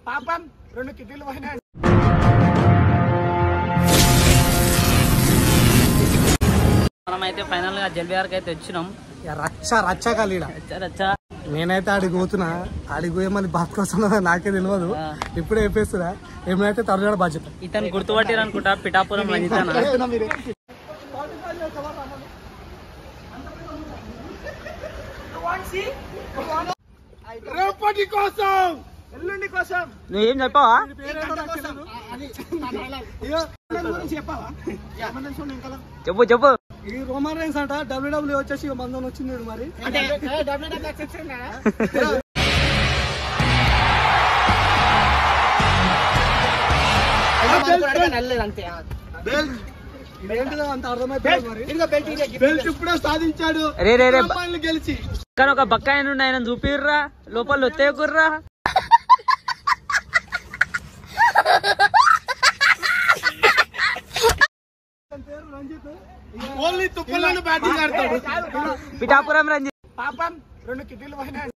పాపం 2 కిడ్నీలు పోయినాయి. మనమైతే ఫైనల్ గా జల్బిహార్ కి అయితే వచ్చినాం. రచ్చ కలిడ నేనైతే ఆడికి పోతున్నా. ఆడికి పోయే మళ్ళీ బాత్ కోసం నాకే తెలియదు. ఇప్పుడే చెప్పేస్తున్నా. ఏమైతే తరగడ బాధ్యత. ఇతను గుర్తుపట్టారు అనుకుంటా, పిఠాపురం రంజితనా. రేపటి కోసం, ఎల్లుండి కోసం నువ్వేం చెప్పావా? చెప్పు చెప్పు. ఈ రోమన్ రైన్స్ అంట డబ్ల్యూడబ్ల్యూ వచ్చేసి మందం వచ్చింది మరి. అంత అర్థమైపోయింది. బెల్ట్ ఇప్పుడే సాధించాడు గెలిచి. కానీ ఒక బక్కాయ నుండి ఆయన చూపిర్రా, లోపల ఒత్తేకుర్రా. పిఠాపురం రంజిత్. పాపం 2 కిడ్నీలు పోయినాయి.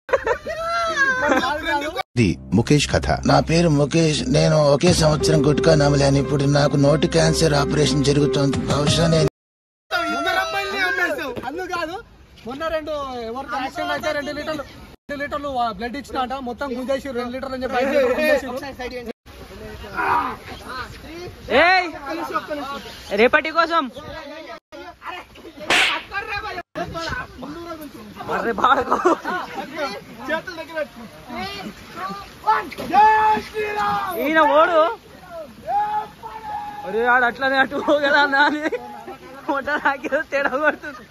ముఖేష్ కథ. నా పేరు ముఖేష్. నేను ఒకే సంవత్సరం గుట్కా నమ్మలేను. ఇప్పుడు నాకు నోటి క్యాన్సర్ ఆపరేషన్ జరుగుతుంది. బహుశా నేను అన్ను కాదు. మొన్న 2 ఎవరికి యాక్సిడెంట్ అయితే 2 లీటర్లు బ్లడ్ ఇచ్చినట. మొత్తం గుంజేసి 2 లీటర్లు అని చెప్పి రేపటి కోసం ఈయన ఓడు. అరే ఆడు అట్లనే అటు పోగలా అని తేడా కొడుతుంది.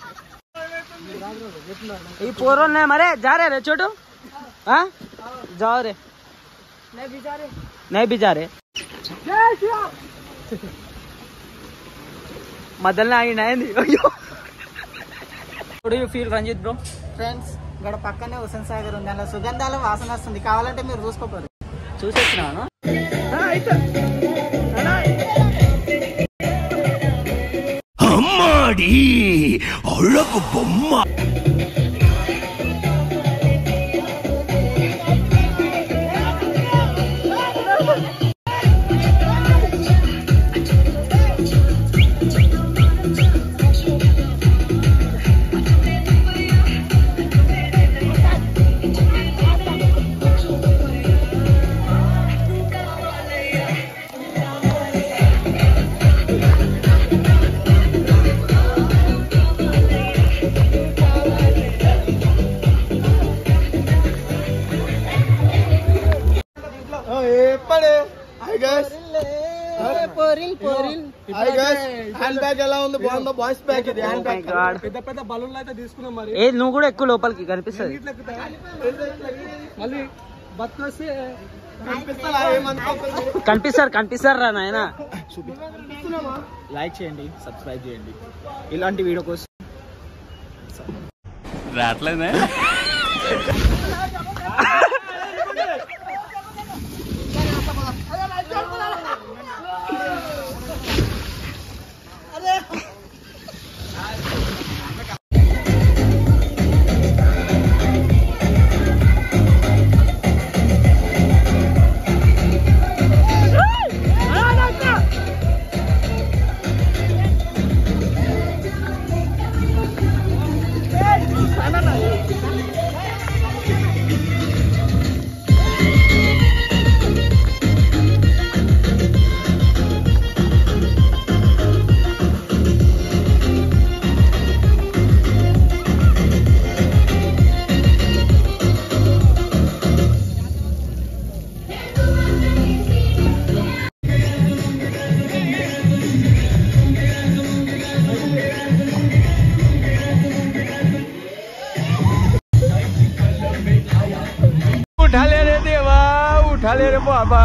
ఈ పోరోనే మరే जा रहे रे छोटू. हाँ जाओ रे. नहीं भी जा रहे. మధ్యలో ఆయన అయింది. How do you feel, Ranjith bro? Friends, ఇక్కడ పక్కనే హుసేన్ సాగర్ ఉంది. అలా సుగంధాల వాసన వస్తుంది. కావాలంటే మీరు చూసుకోపోరు. చూసేస్తున్నాను. అమ్మాడి అళ్ళకు బొమ్మ. పెద్ద బలూన్లు అయితే తీసుకున్నాం. మరి నువ్వు కూడా ఎక్కువ లోపలికి కనిపిస్తుంది. మళ్ళీ బతుకొస్తే కనిపిస్తారు రా నాయన. లైక్ చేయండి, సబ్స్క్రైబ్ చేయండి ఇలాంటి వీడియో కోసం. రాట్లేదే उठा ले रे देवा, उठा ले रे बाबा.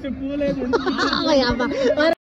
చెప్పుకోలేదు